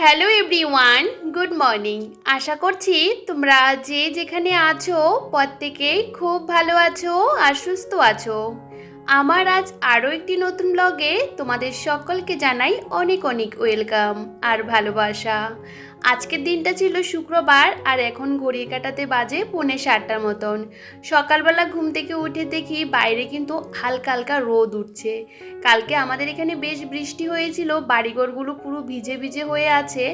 Hello everyone, good morning. আশা করছি তোমরা যে যেখানে আছো প্রত্যেকেই খুব ভালো আছো আর সুস্থ আছো। আমার আজ আরও একটি নতুন ব্লগে তোমাদের সকলকে জানাই অনেক অনেক ওয়েলকাম আর ভালোবাসা। আজকের দিনটা ছিল শুক্রবার আর এখন ঘড়ির কাঁটাতে বাজে 7:45 মতন। সকালবেলা ঘুম থেকে উঠে দেখি বাইরে কিন্তু হালকা হালকা রোদ উঠছে। কালকে আমাদের এখানে বেশ বৃষ্টি হয়েছিল, বাড়িঘরগুলো পুরো ভিজে ভিজে হয়ে আছে,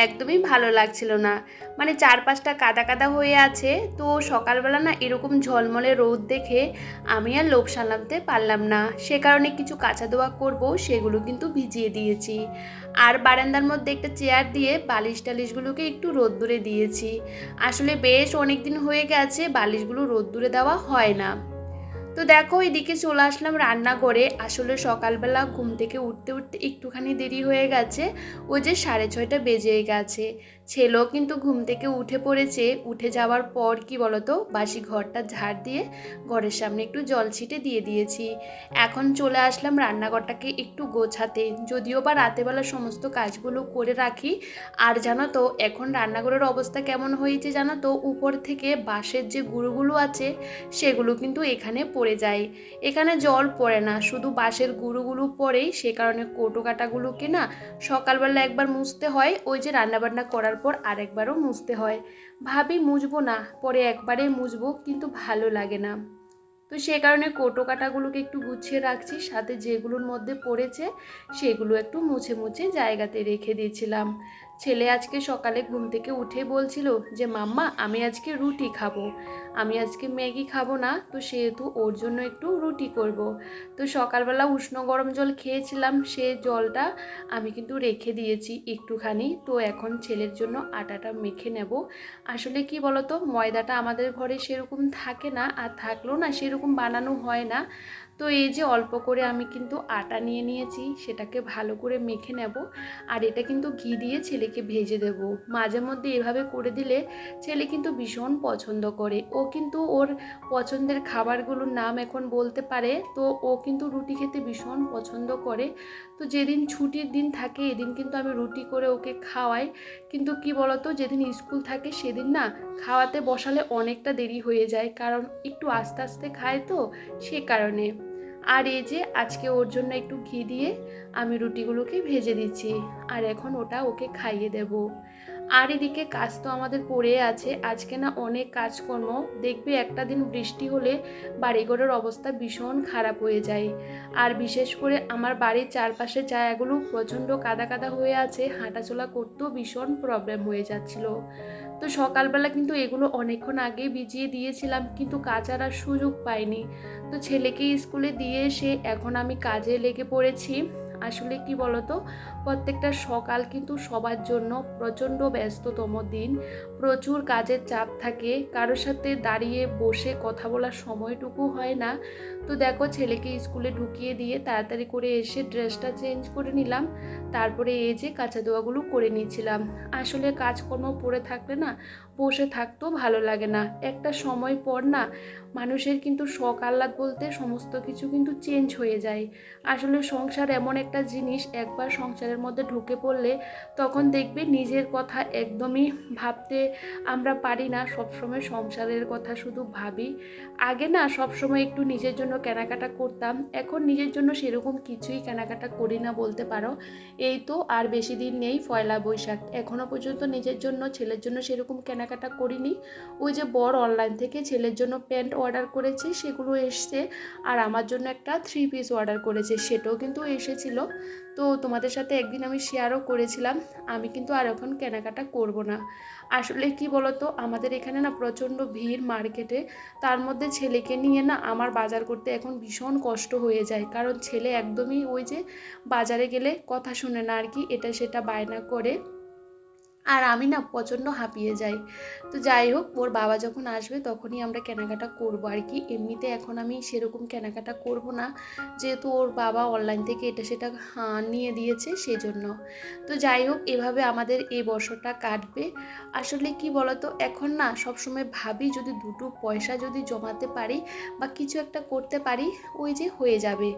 একদমই ভালো লাগছিল না। মানে চারপাশটা কাদা কাদা হয়ে আছে। তো সকালবেলা না এরকম ঝলমলে রোদ দেখে আমি আর লোভ সামলাতে পারলাম না, সে কারণে কিছু কাঁচা ধোয়া করবো সেগুলো কিন্তু ভিজিয়ে দিয়েছি। আর বারান্দার মধ্যে একটা চেয়ার দিয়ে বালিশ টালিশগুলোকে একটু রোদ্দুরে দিয়েছি। আসলে বেশ অনেক দিন হয়ে গেছে বালিশগুলো রোদ্দুরে দেওয়া হয় না। তো দেখো এদিকে চলে আসলাম রান্নাঘরে। আসলে সকালবেলা ঘুম থেকে উঠতে উঠতে একটুখানি দেরি হয়ে গেছে, ওই যে 6:30 বেজে গেছে। ছেলেও কিন্তু ঘুম থেকে উঠে পড়েছে। উঠে যাওয়ার পর কি বলতো, বাসি ঘরটা ঝাড় দিয়ে ঘরের সামনে একটু জল ছিটে দিয়ে দিয়েছি। এখন চলে আসলাম রান্নাঘরটাকে একটু গোছাতে, যদিও বা রাতেবেলা সমস্ত কাজগুলো করে রাখি। আর জানো তো এখন রান্নাঘরের অবস্থা কেমন হয়েছে জানো তো, উপর থেকে বাঁশের যে গুঁড়োগুলো আছে সেগুলো কিন্তু এখানে পড়ে যায়। এখানে জল পড়ে না, শুধু বাঁশের গুঁড়োগুলো পড়েই, সে কারণে কৌটো কাটাগুলোকে না সকালবেলা একবার মুছতে হয়, ওই যে রান্নাবান্না করার পর আরেকবারও মুছতে হয়। ভাবি মুছবো না, পরে একবারে মুছবো, কিন্তু ভালো লাগে না। তো সে কারণে কৌটো কাটাগুলোকে একটু গুছিয়ে রাখছি, সাথে যেগুলোর মধ্যে পড়েছে সেগুলো একটু মুছে মুছে জায়গাতে রেখে দিয়েছিলাম। ছেলে আজকে সকালে ঘুম থেকে উঠে বলছিল যে মাম্মা আমি আজকে রুটি খাবো, আমি আজকে ম্যাগি খাবো না, তো সেহেতু ওর জন্য একটু রুটি করব। তো সকালবেলা উষ্ণ গরম জল খেয়েছিলাম, সে জলটা আমি কিন্তু রেখে দিয়েছি একটুখানি। তো এখন ছেলের জন্য আটাটা মেখে নেব। আসলে কি বলতো, ময়দাটা আমাদের ঘরে সেরকম থাকে না, আর থাকলেও না সেরকম বানানো হয় না। তো এই যে অল্প করে আমি কিন্তু আটা নিয়ে নিয়েছি, সেটাকে ভালো করে মেখে নেব। আর এটা কিন্তু ঘি দিয়ে ছেলেকে ভেজে দেব। মাঝে মধ্যে এভাবে করে দিলে ছেলে কিন্তু ভীষণ পছন্দ করে। ও কিন্তু ওর পছন্দের খাবারগুলোর নাম এখন বলতে পারে। তো ও কিন্তু রুটি খেতে ভীষণ পছন্দ করে। তো যেদিন ছুটির দিন থাকে এদিন কিন্তু আমি রুটি করে ওকে খাওয়াই। কিন্তু কি বলতো, যেদিন স্কুল থাকে সেদিন না খাওয়াতে বসালে অনেকটা দেরি হয়ে যায়, কারণ একটু আস্তে আস্তে খায় তো, সে কারণে। আর এই যে আজকে ওর জন্য একটু ঘি দিয়ে আমি রুটিগুলোকে ভেজে দিচ্ছি, আর এখন ওটা ওকে খাইয়ে দেব। আর এদিকে কাজ তো আমাদের পড়ে আছে, আজকে না অনেক কাজকর্ম। দেখবি একটা দিন বৃষ্টি হলে বাড়িঘরের অবস্থা ভীষণ খারাপ হয়ে যায়। আর বিশেষ করে আমার বাড়ির চারপাশে জায়গাগুলো প্রচণ্ড কাদা কাদা হয়ে আছে, হাঁটাচলা করতেও ভীষণ প্রবলেম হয়ে যাচ্ছিল। তো সকালবেলা কিন্তু এগুলো অনেকক্ষণ আগেই ভিজিয়ে দিয়েছিলাম, কিন্তু কাচার আর সুযোগ পাইনি। তো ছেলেকে স্কুলে দিয়ে এসে এখন আমি কাজে লেগে পড়েছি। আসলে কি বলতো, প্রত্যেকটা সকাল কিন্তু সবার জন্য প্রচণ্ড ব্যস্ততম দিন। প্রচুর কাজের চাপ থাকে, কারোর সাথে দাঁড়িয়ে বসে কথা বলার সময়টুকু হয় না। তো দেখো ছেলেকে স্কুলে ঢুকিয়ে দিয়ে তাড়াতাড়ি করে এসে ড্রেসটা চেঞ্জ করে নিলাম, তারপরে এই যে কাঁচা ধোয়াগুলো করে নিয়েছিলাম। আসলে কাজকর্ম পড়ে থাকলে না বসে থাকতেও ভালো লাগে না, একটা সময় পর না মানুষের কিন্তু শখ আহ্লাদ বলতে সমস্ত কিছু কিন্তু চেঞ্জ হয়ে যায়। আসলে সংসার এমন একটা জিনিস, একবার সংসারের মধ্যে ঢুকে পড়লে তখন দেখবে নিজের কথা একদমই ভাবতে আমরা পারি না, সবসময় সংসারের কথা শুধু ভাবি। আগে না সবসময় একটু নিজের জন্য কেনাকাটা করতাম, এখন নিজের জন্য সেরকম কিছুই কেনাকাটা করি না বলতে পারো। এই তো আর বেশি দিন নেই পয়লা বৈশাখ, এখনও পর্যন্ত নিজের জন্য ছেলের জন্য সেরকম কেনাকাটা করিনি। ওই যে বর অনলাইন থেকে ছেলের জন্য প্যান্ট অর্ডার করেছে, সেগুলো এসছে। আর আমার জন্য একটা 3 পিস অর্ডার করেছে, সেটাও কিন্তু এসেছিল। তো তোমাদের সাথে একদিন আমি শেয়ারও করেছিলাম। আমি কিন্তু আর এখন কেনাকাটা করব না। আসলে কি বলতো, আমাদের এখানে না প্রচণ্ড ভিড় মার্কেটে, তার মধ্যে ছেলেকে নিয়ে না আমার বাজার করতে এখন ভীষণ কষ্ট হয়ে যায়, কারণ ছেলে একদমই ওই যে বাজারে গেলে কথা শুনে না আর কি, এটা সেটা বায়না করে। আর আমি না প্রচণ্ড হাঁপিয়ে যাই। তো যাই হোক, ওর বাবা যখন আসবে তখনই আমরা কেনাকাটা করবো আর কি। এমনিতে এখন আমি সেরকম কেনাকাটা করব না, যেহেতু ওর বাবা অনলাইন থেকে এটা সেটা নিয়ে দিয়েছে সেজন্য। তো যাই হোক, এভাবে আমাদের এই বছরটা কাটবে। আসলে কি বলতো, এখন না সবসময় ভাবি যদি দুটো পয়সা যদি জমাতে পারি বা কিছু একটা করতে পারি, ওই যে হয়ে যাবে।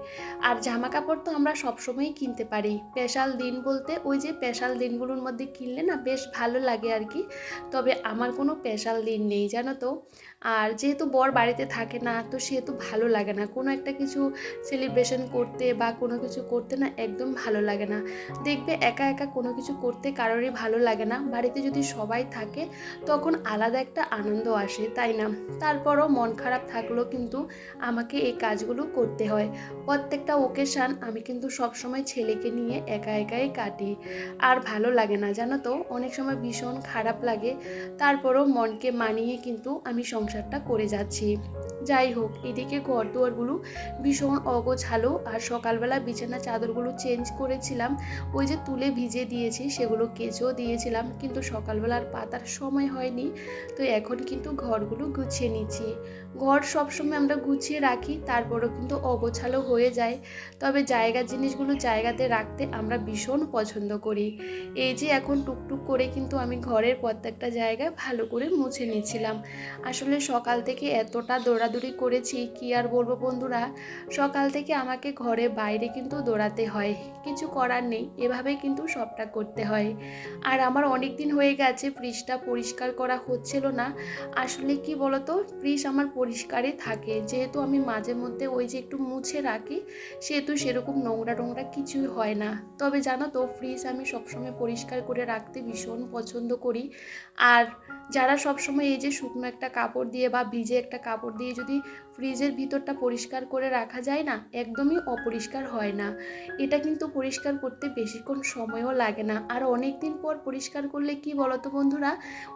আর জামা কাপড় তো আমরা সবসময়ই কিনতে পারি, স্পেশাল দিন বলতে ওই যে স্পেশাল দিনগুলোর মধ্যে কিনলে না বেশ ভালো লাগে আর কি। তবে আমার কোনো স্পেশাল দিন নেই জানো তো। আর যেহেতু বর বাড়িতে থাকে না, তো সেহেতু ভালো লাগে না কোনো একটা কিছু সেলিব্রেশন করতে বা কোনো কিছু করতে, না একদম ভালো লাগে না। দেখবে একা একা কোনো কিছু করতে কারোরই ভালো লাগে না, বাড়িতে যদি সবাই থাকে তখন আলাদা একটা আনন্দ আসে, তাই না? তারপরও মন খারাপ থাকলেও কিন্তু আমাকে এই কাজগুলো করতে হয়। প্রত্যেকটা ওকেশান আমি কিন্তু সবসময় ছেলেকে নিয়ে একা একাই কাটি। আর ভালো লাগে না জানো তো, অনেক সময় ভীষণ খারাপ লাগে। তারপরও মনকে মানিয়ে কিন্তু আমি সংসারটা করে যাচ্ছি। যাই হোক, এদিকে ঘর দুয়ারগুলো ভীষণ অগোছালো, আর সকালবেলা বিছানা চাদরগুলো চেঞ্জ করেছিলাম, ওই যে তুলে ভিজিয়ে দিয়েছি সেগুলো কেচেও দিয়েছিলাম, কিন্তু সকালবেলার পাতার সময় হয়নি। তো এখন কিন্তু ঘরগুলো গুছিয়ে নিচ্ছি। ঘর সবসময় আমরা গুছিয়ে রাখি, তারপরও কিন্তু অগোছালো হয়ে যায়। তবে জায়গার জিনিসগুলো জায়গাতে রাখতে আমরা ভীষণ পছন্দ করি। এই যে এখন টুকটুক করে কিন্তু আমি ঘরের প্রত্যেকটা জায়গায় ভালো করে মুছে নিচ্ছিলাম। আসলে সকাল থেকে এতটা দৌড়াদৌড়ি করেছি, কি আর বলবো বন্ধুরা। সকাল থেকে আমাকে ঘরে বাইরে কিন্তু দৌড়াতে হয়, কিছু করার নেই, এভাবেই কিন্তু সবটা করতে হয়। আর আমার অনেক দিন হয়ে গেছে ফ্রিজটা পরিষ্কার করা হচ্ছিল না। আসলে কি বলতো, ফ্রিজ আমার পরিষ্কারই থাকে, যেহেতু আমি মাঝে মধ্যে ওই যে একটু মুছে রাখি, সেহেতু সেরকম নোংরা টোংরা কিছুই হয় না। তবে জানো তো, ফ্রিজ আমি সবসময় পরিষ্কার করে রাখতে ভীষণ পছন্দ করি। আর যারা সবসময় এই যে শুকনো একটা কাপড় দিয়ে বা ভিজে একটা কাপড় দিয়ে যদি ফ্রিজের ভিতরটা পরিষ্কার করে রাখা যায় না, একদমই অপরিষ্কার হয় না। এটা কিন্তু পরিষ্কার করতে বেশিক্ষণ সময়ও লাগে না, আর অনেক দিন পর পরিষ্কার করলে কি বলতো বন্ধুরা,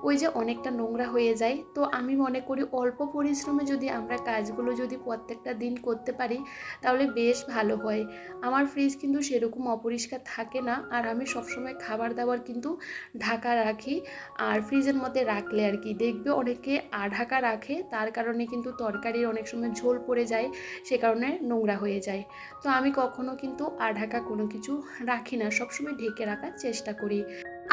ওই যে অনেকটা নোংরা হয়ে যায়। তো আমি মনে করি অল্প পরিশ্রমে যদি আমরা কাজগুলো যদি প্রত্যেকটা দিন করতে পারি, তাহলে বেশ ভালো হয়। আমার ফ্রিজ কিন্তু সেরকম অপরিষ্কার থাকে না, আর আমি সবসময় খাবার দাবার কিন্তু ঢাকা রাখি। আর ফ্রিজের মধ্যে রাখলে আর কি দেখবে অনেকে আঢাকা রাখে, তার কারণে কিন্তু তরকারির অনেক সময় ঝোল পড়ে যায়, সে কারণে নোংরা হয়ে যায়। তো আমি কখনো কিন্তু আঢাকা কোনো কিছু রাখি না, সবসময় ঢেকে রাখার চেষ্টা করি।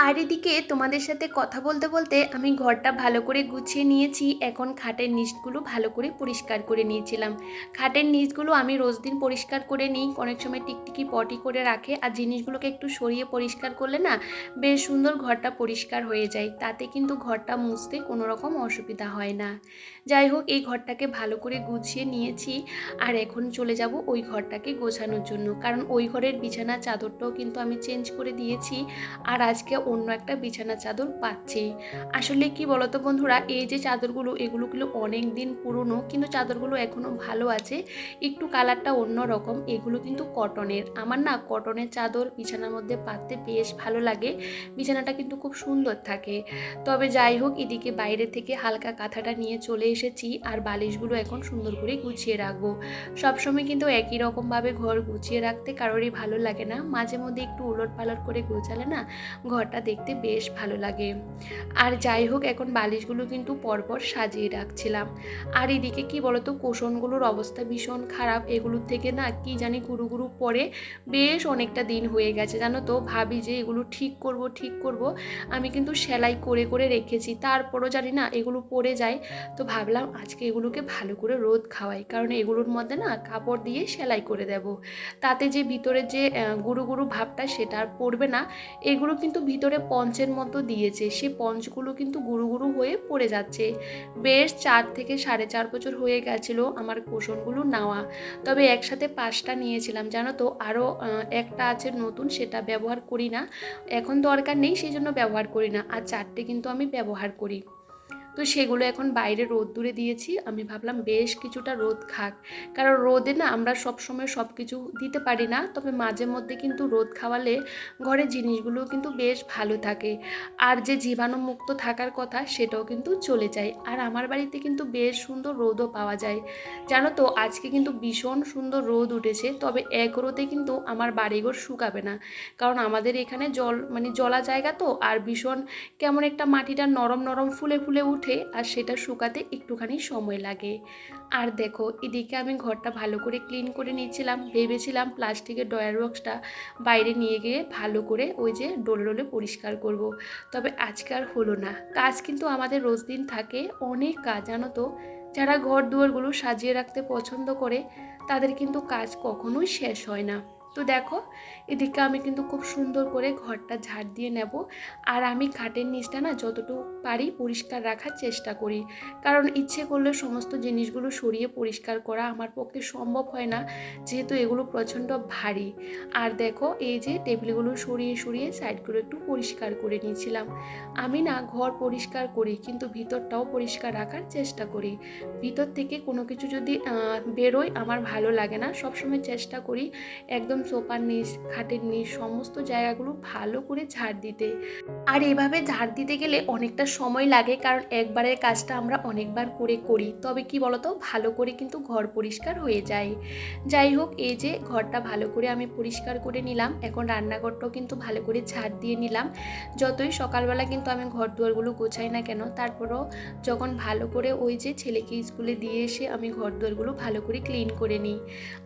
আর এদিকে তোমাদের সাথে কথা বলতে বলতে আমি ঘরটা ভালো করে গুছিয়ে নিয়েছি। এখন খাটের নিচগুলো ভালো করে পরিষ্কার করে নিয়েছিলাম। খাটের নিচগুলো আমি রোজ দিন পরিষ্কার করে নিই, অনেক সময় টিকটিকি পটি করে রাখে, আর জিনিসগুলোকে একটু সরিয়ে পরিষ্কার করলে না বেশ সুন্দর ঘরটা পরিষ্কার হয়ে যায়, তাতে কিন্তু ঘরটা মুছতে কোনো রকম অসুবিধা হয় না। যাই হোক, এই ঘরটাকে ভালো করে গুছিয়ে নিয়েছি। আর এখন চলে যাব ওই ঘরটাকে গোছানোর জন্য, কারণ ওই ঘরের বিছানা চাদরটাও কিন্তু আমি চেঞ্জ করে দিয়েছি। আর আজকে অন্য একটা বিছানা চাদর পাচ্ছি। আসলে কি বলতো বন্ধুরা, এই যে চাদরগুলো, এগুলো কিন্তু অনেক দিন পুরনো, কিন্তু চাদরগুলো এখনও ভালো আছে, একটু কালারটা অন্য রকম। এগুলো কিন্তু কটনের, আমার না কটনের চাদর বিছানার মধ্যে পাততে বেশ ভালো লাগে, বিছানাটা কিন্তু খুব সুন্দর থাকে। তবে যাই হোক, এদিকে বাইরে থেকে হালকা কাঁথাটা নিয়ে চলে এসেছি, আর বালিশগুলো এখন সুন্দর করে গুছিয়ে রাখবো। সবসময় কিন্তু একই রকমভাবে ঘর গুছিয়ে রাখতে কারোরই ভালো লাগে না, মাঝে মধ্যে একটু উলট পালট করে গোছালে না ঘরটা দেখতে বেশ ভালো লাগে। আর যাই হোক, এখন বালিশগুলো কিন্তু পরপর সাজিয়ে রাখছিলাম। আর এদিকে কি বলতো, কুশনগুলোর অবস্থা ভীষণ খারাপ, এগুলোর থেকে না কি জানি গুরু গুরু পরে বেশ অনেকটা দিন হয়ে গেছে জানো তো। ভাবি যে এগুলো ঠিক করব ঠিক করব, আমি কিন্তু সেলাই করে করে রেখেছি, তারপরও জানি না এগুলো পড়ে যায়। তো ভাবলাম আজকে এগুলোকে ভালো করে রোদ খাওয়াই, কারণ এগুলোর মধ্যে না কাপড় দিয়ে সেলাই করে দেব, তাতে যে ভিতরে যে গুরু গুরু ভাবটা সেটা আর পড়বে না। এগুলো কিন্তু ভিতরে পঞ্চের মতো দিয়েছে, সে পঞ্চগুলো কিন্তু গুরু গুরু হয়ে পড়ে যাচ্ছে। বেশ 4 থেকে 4.5 বছর হয়ে গেছিলো আমার কুশনগুলো নেওয়া। তবে একসাথে 5টা নিয়েছিলাম জানো তো, আরও একটা আছে নতুন, সেটা ব্যবহার করি না, এখন দরকার নেই সেই জন্য ব্যবহার করি না, আর 4টে কিন্তু আমি ব্যবহার করি। তো সেগুলো এখন বাইরে রোদ্দুরে দিয়েছি। আমি ভাবলাম বেশ কিছুটা রোদ খাক, কারণ রোদে না আমরা সবসময় সব কিছু দিতে পারি না, তবে মাঝে মধ্যে কিন্তু রোদ খাওয়ালে ঘরের জিনিসগুলো কিন্তু বেশ ভালো থাকে, আর যে জীবাণুমুক্ত থাকার কথা সেটাও কিন্তু চলে যায়। আর আমার বাড়িতে কিন্তু বেশ সুন্দর রোদও পাওয়া যায়, জানো তো আজকে কিন্তু ভীষণ সুন্দর রোদ উঠেছে। তবে এক রোদে কিন্তু আমার বাড়িঘর শুকাবে না, কারণ আমাদের এখানে জলা জায়গা তো, আর ভীষণ কেমন একটা মাটিটা নরম নরম ফুলে ফুলে উঠে, আর সেটা শুকাতে একটুখানি সময় লাগে। আর দেখো এদিকে আমি ঘরটা ভালো করে ক্লিন করে নিয়েছিলাম, ভেবেছিলাম প্লাস্টিকের ডয়ার বক্সটা বাইরে নিয়ে গিয়ে ভালো করে ওই যে ডোলে ডোলে পরিষ্কার করব। তবে আজকে আর হলো না। কাজ কিন্তু আমাদের রোজ দিন থাকে, অনেক কাজ জানো তো। যারা ঘর দুয়ারগুলো সাজিয়ে রাখতে পছন্দ করে তাদের কিন্তু কাজ কখনোই শেষ হয় না। তো দেখো এদিকে আমি কিন্তু খুব সুন্দর করে ঘরটা ঝাড় দিয়ে নেব। আর আমি খাটের নিচটা না যতটুকু পারি পরিষ্কার রাখার চেষ্টা করি, কারণ ইচ্ছে করলে সমস্ত জিনিসগুলো সরিয়ে পরিষ্কার করা আমার পক্ষে সম্ভব হয় না, যেহেতু এগুলো প্রচণ্ড ভারী। আর দেখো এই যে টেবিলগুলো সরিয়ে সরিয়ে সাইডগুলো একটু পরিষ্কার করে নিয়েছিলাম। আমি না ঘর পরিষ্কার করি, কিন্তু ভিতরটাও পরিষ্কার রাখার চেষ্টা করি। ভিতর থেকে কোনো কিছু যদি বেরোয় আমার ভালো লাগে না, সবসময় চেষ্টা করি একদম সোফার নিচ, খাটের নিচ সমস্ত জায়গাগুলো ভালো করে ঝাড় দিতে। আর এভাবে ঝাড় দিতে গেলে অনেকটা সময় লাগে, কারণ একবারের কাজটা আমরা অনেকবার করে করি, তবে কি বলতো ভালো করে কিন্তু ঘর পরিষ্কার হয়ে যায়। যাই হোক এই যে ঘরটা ভালো করে আমি পরিষ্কার করে নিলাম, এখন রান্নাঘরটাও কিন্তু ভালো করে ঝাড় দিয়ে নিলাম। যতই সকালবেলা কিন্তু আমি ঘর দুয়ারগুলো গোছাই না কেন, তারপরও যখন ভালো করে ওই যে ছেলেকে স্কুলে দিয়ে এসে আমি ঘর দুয়ারগুলো ভালো করে ক্লিন করে নিই।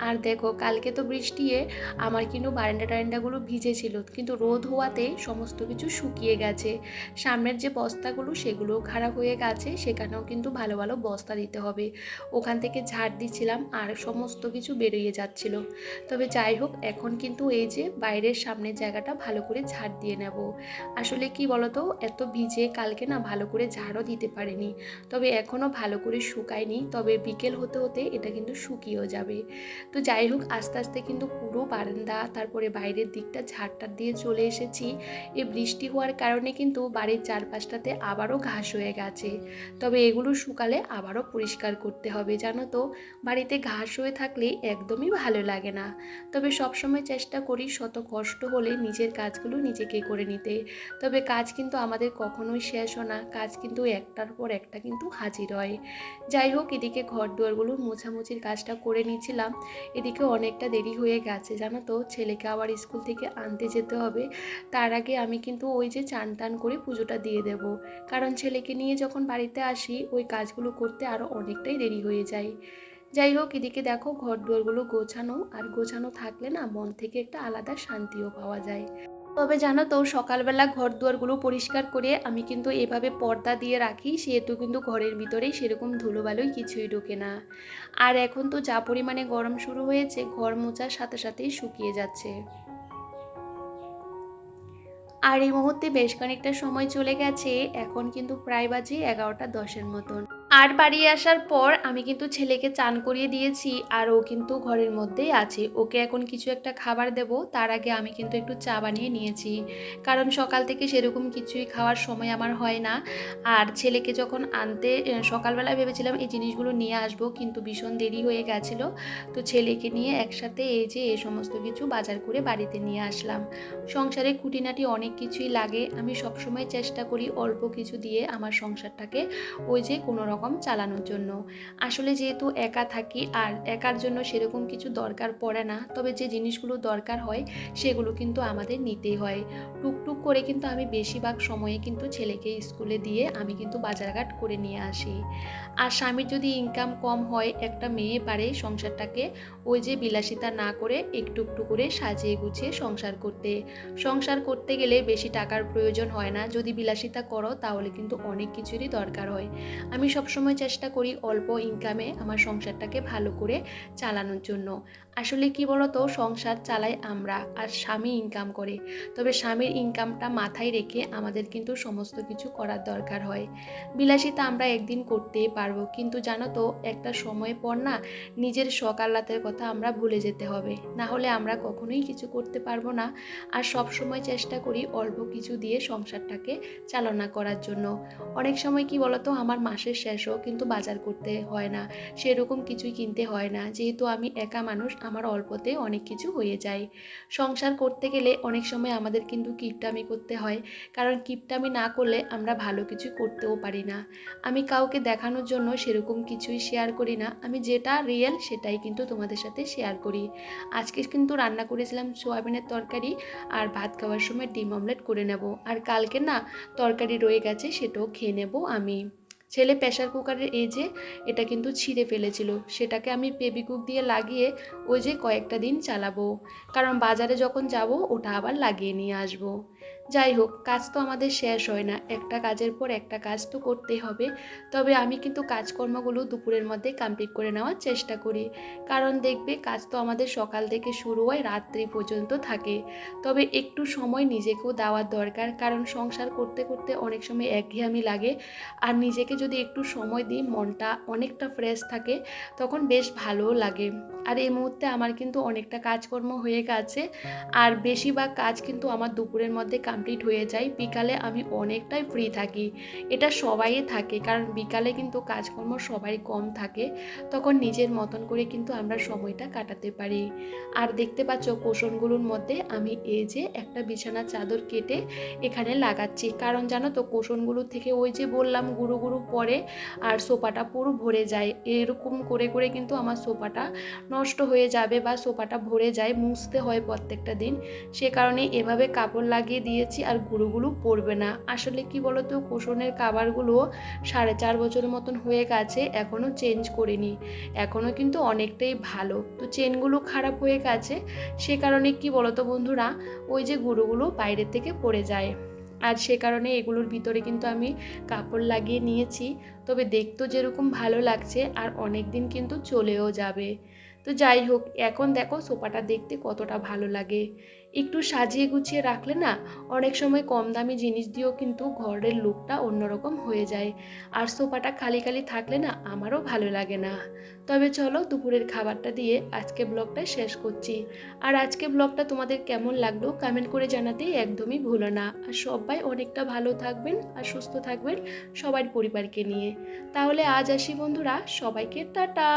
আর দেখো কালকে তো বৃষ্টিয়ে আমার কিন্তু বারান্দা টারান্দাগুলো ভিজেছিল, কিন্তু রোদ হওয়াতে সমস্ত কিছু শুকিয়ে গেছে। সামনের যে বস্তাগুলো সেগুলোও খারাপ হয়ে গেছে, সেখানেও কিন্তু ভালো ভালো বস্তা দিতে হবে। ওখান থেকে ঝাড় দিচ্ছিলাম আর সমস্ত কিছু বেরিয়ে যাচ্ছিল। তবে যাই হোক এখন কিন্তু এই যে বাইরের সামনের জায়গাটা ভালো করে ঝাড় দিয়ে নেব। আসলে কি বলতো এত ভিজে কালকে না ভালো করে ঝাড়ও দিতে পারিনি, তবে এখনও ভালো করে শুকায়নি, তবে বিকেল হতে হতে এটা কিন্তু শুকিয়েও যাবে। তো যাই হোক আস্তে আস্তে কিন্তু পুরো বারান্দা তারপরে বাইরের দিকটা ঝাড়টা দিয়ে চলে এসেছি। এই বৃষ্টি হওয়ার কারণে কিন্তু বাড়ির চারপাশটাতে আবারও ঘাস হয়ে গেছে, তবে এগুলো শুকালে আবারও পরিষ্কার করতে হবে। জানো তো বাড়িতে ঘাস হয়ে থাকলে একদমই ভালো লাগে না। তবে সবসময় চেষ্টা করি শত কষ্ট হলে নিজের কাজগুলো নিজেকে করে নিতে। তবে কাজ কিন্তু আমাদের কখনোই শেষ হয় না, কাজ কিন্তু একটার পর একটা কিন্তু হাজির হয়। যাই হোক এদিকে ঘর দুয়ারগুলো মোছামুছির কাজটা করে নিয়েছিলাম। এদিকে অনেকটা দেরি হয়ে গেছে জানো তো, ছেলেকে আবার স্কুল থেকে আনতে যেতে হবে। তার আগে আমি কিন্তু ওই যে চান টান করে পুজোটা দিয়ে দেব, কারণ ছেলেকে নিয়ে যখন বাড়িতে আসি ওই কাজগুলো করতে আরও অনেকটাই দেরি হয়ে যায়। যাই হোক এদিকে দেখো ঘর দুয়ারগুলো গোছানো, আর গোছানো থাকলে না মন থেকে একটা আলাদা শান্তিও পাওয়া যায়। তবে জানো তো সকালবেলা ঘর দুয়ারগুলো পরিষ্কার করে আমি কিন্তু এভাবে পর্দা দিয়ে রাখি, সেহেতু কিন্তু ঘরের ভিতরেই সেরকম ধুলোবালুই কিছুই ঢোকে না। আর এখন তো যা পরিমাণে গরম শুরু হয়েছে ঘর মোছার সাথে সাথেই শুকিয়ে যাচ্ছে। আর এই মুহূর্তে বেশ খানিকটা সময় চলে গেছে, এখন কিন্তু প্রায় বাজে 11টা 10-এর মতন। আর বাড়ি আসার পর আমি কিন্তু ছেলেকে চান করিয়ে দিয়েছি, আর ও কিন্তু ঘরের মধ্যেই আছে। ওকে এখন কিছু একটা খাবার দেব, তার আগে আমি কিন্তু একটু চা বানিয়ে নিয়েছি, কারণ সকাল থেকে সেরকম কিছুই খাওয়ার সময় আমার হয় না। আর ছেলেকে যখন আনতে সকালবেলা ভেবেছিলাম এই জিনিসগুলো নিয়ে আসবো, কিন্তু ভীষণ দেরি হয়ে গেছিলো। তো ছেলেকে নিয়ে একসাথে এই যে এই সমস্ত কিছু বাজার করে বাড়িতে নিয়ে আসলাম। সংসারে খুঁটিনাটি অনেক কিছুই লাগে, আমি সবসময় চেষ্টা করি অল্প কিছু দিয়ে আমার সংসারটাকে ওই যে কোনো রকম চালানোর জন্য। আসলে যেহেতু একা থাকি আর একার জন্য সেরকম কিছু দরকার পড়ে না, তবে যে জিনিসগুলো দরকার হয় সেগুলো কিন্তু আমাদের নিতেই হয়। টুকটুক করে কিন্তু আমি বেশিরভাগ সময়ে কিন্তু ছেলেকে স্কুলে দিয়ে আমি কিন্তু বাজারঘাট করে নিয়ে আসি। আর স্বামীর যদি ইনকাম কম হয় একটা মেয়ে পারে সংসারটাকে ওই যে বিলাসিতা না করে একটু একটু করে সাজিয়ে গুছিয়ে সংসার করতে গেলে বেশি টাকার প্রয়োজন হয় না, যদি বিলাসিতা করো তাহলে কিন্তু অনেক কিছুরই দরকার হয়। আমি সবসময় চেষ্টা করি অল্প ইনকামে আমার সংসারটাকে ভালো করে চালানোর জন্য। আসলে কি বলতো, সংসার চালাই আমরা আর স্বামী ইনকাম করে। তবে স্বামীর ইনকামটা মাথায় রেখে আমাদের কিন্তু সমস্ত কিছু করার দরকার হয়। বিলাসিতা আমরা একদিন করতেই পারবো, কিন্তু জানো তো একটা সময় পর না নিজের শখ আহ্লাদের কথা আমরা ভুলে যেতে হবে, না হলে আমরা কখনোই কিছু করতে পারবো না। আর সব সময় চেষ্টা করি অল্প কিছু দিয়ে সংসারটাকে চালনা করার জন্য। অনেক সময় কি বলতো, আমার মাসের শেষও কিন্তু বাজার করতে হয় না, সেরকম কিছুই কিনতে হয় না, যেহেতু আমি একা মানুষ, আমার অল্পতে অনেক কিছু হয়ে যায়। সংসার করতে গেলে অনেক সময় আমাদের কিন্তু কিপটামি করতে হয়, কারণ কিপটামি না করলে আমরা ভালো কিছু করতেও পারি না। আমি কাউকে দেখানোর জন্য সেরকম কিছুই শেয়ার করি না, আমি যেটা রিয়েল সেটাই কিন্তু তোমাদের সাথে শেয়ার করি। আজকে কিন্তু রান্না করেছিলাম সোয়াবিনের তরকারি, আর ভাত খাওয়ার সময় ডিম অমলেট করে নেব। আর কালকে না তরকারি রয়ে গেছে, সেটাও খেয়ে নেব আমি। ছেলে প্রেশার কুকারের এই যে এটা কিন্তু ছিঁড়ে ফেলেছিল, সেটাকে আমি ফেভিকুইক দিয়ে লাগিয়ে ওই যে কয়েকটা দিন চালাবো, কারণ বাজারে যখন যাব ওটা আবার লাগিয়ে নিয়ে আসবো। যাই হোক, কাজ তো আমাদের শেষ হয় না, একটা কাজের পর একটা কাজ তো করতেই হবে। তবে আমি কিন্তু কাজকর্মগুলো দুপুরের মধ্যে কমপ্লিট করে নেওয়ার চেষ্টা করি, কারণ দেখবে কাজ তো আমাদের সকাল থেকে শুরু হয় রাত্রি পর্যন্ত থাকে। তবে একটু সময় নিজেকেও দেওয়ার দরকার, কারণ সংসার করতে করতে অনেক সময় একঘেয়েমি লাগে। আর নিজেকে যদি একটু সময় দিই মনটা অনেকটা ফ্রেশ থাকে, তখন বেশ ভালোও লাগে। আর এই মুহূর্তে আমার কিন্তু অনেকটা কাজকর্ম হয়ে গেছে, আর বেশিরভাগ কাজ কিন্তু আমার দুপুরের মধ্যে কমপ্লিট হয়ে যায়। বিকালে আমি অনেকটাই ফ্রি থাকি, এটা সবাই থাকে, কারণ বিকালে কিন্তু কাজকর্ম সবাই কম থাকে, তখন নিজের মতন করে কিন্তু আমরা সময়টা কাটাতে পারি। আর দেখতে পাচ্ছ কোষণগুলোর মধ্যে আমি এই যে একটা বিছানার চাদর কেটে এখানে লাগাচ্ছি, কারণ জানো তো কোষণগুলো থেকে ওই যে বললাম গুঁড়ো গুঁড়ো পড়ে আর সোফাটা পুরো ভরে যায়, এরকম করে করে কিন্তু আমার সোফাটা নষ্ট হয়ে যাবে বা সোফাটা ভরে যায়, মুছতে হয় প্রত্যেকটা দিন। সে কারণে এভাবে কাপড় লাগিয়ে দিয়েছি, আর গুঁড়োগুলো পড়বে না। আসলে কি বলতো, কুশনের কাভারগুলো 4.5 বছরের মতন হয়ে গেছে, এখনও চেঞ্জ করিনি, এখনও কিন্তু অনেকটাই ভালো, তো চেনগুলো খারাপ হয়ে গেছে। সে কারণে কি বলতো বন্ধুরা, ওই যে গুঁড়োগুলো বাইরের থেকে পড়ে যায়, আর সে কারণে এগুলোর ভিতরে কিন্তু আমি কাপড় লাগিয়ে নিয়েছি। তবে দেখতেও যেরকম ভালো লাগছে, আর অনেক দিন কিন্তু চলেও যাবে। তো যাই হোক, এখন দেখো সোফাটা দেখতে কতটা ভালো লাগে। একটু সাজিয়ে গুছিয়ে রাখলে না অনেক সময় কম দামি জিনিস দিয়েও কিন্তু ঘরের লুকটা অন্যরকম হয়ে যায়। আর সোফাটা খালি খালি থাকলে না আমারও ভালো লাগে না। তবে চলো, দুপুরের খাবারটা দিয়ে আজকে ব্লগটা শেষ করছি। আর আজকে ব্লগটা তোমাদের কেমন লাগলো কমেন্ট করে জানাতে একদমই ভুলো না। আর সবাই অনেকটা ভালো থাকবেন আর সুস্থ থাকবেন সবার পরিবারকে নিয়ে। তাহলে আজ আসি বন্ধুরা, সবাইকে টাটা।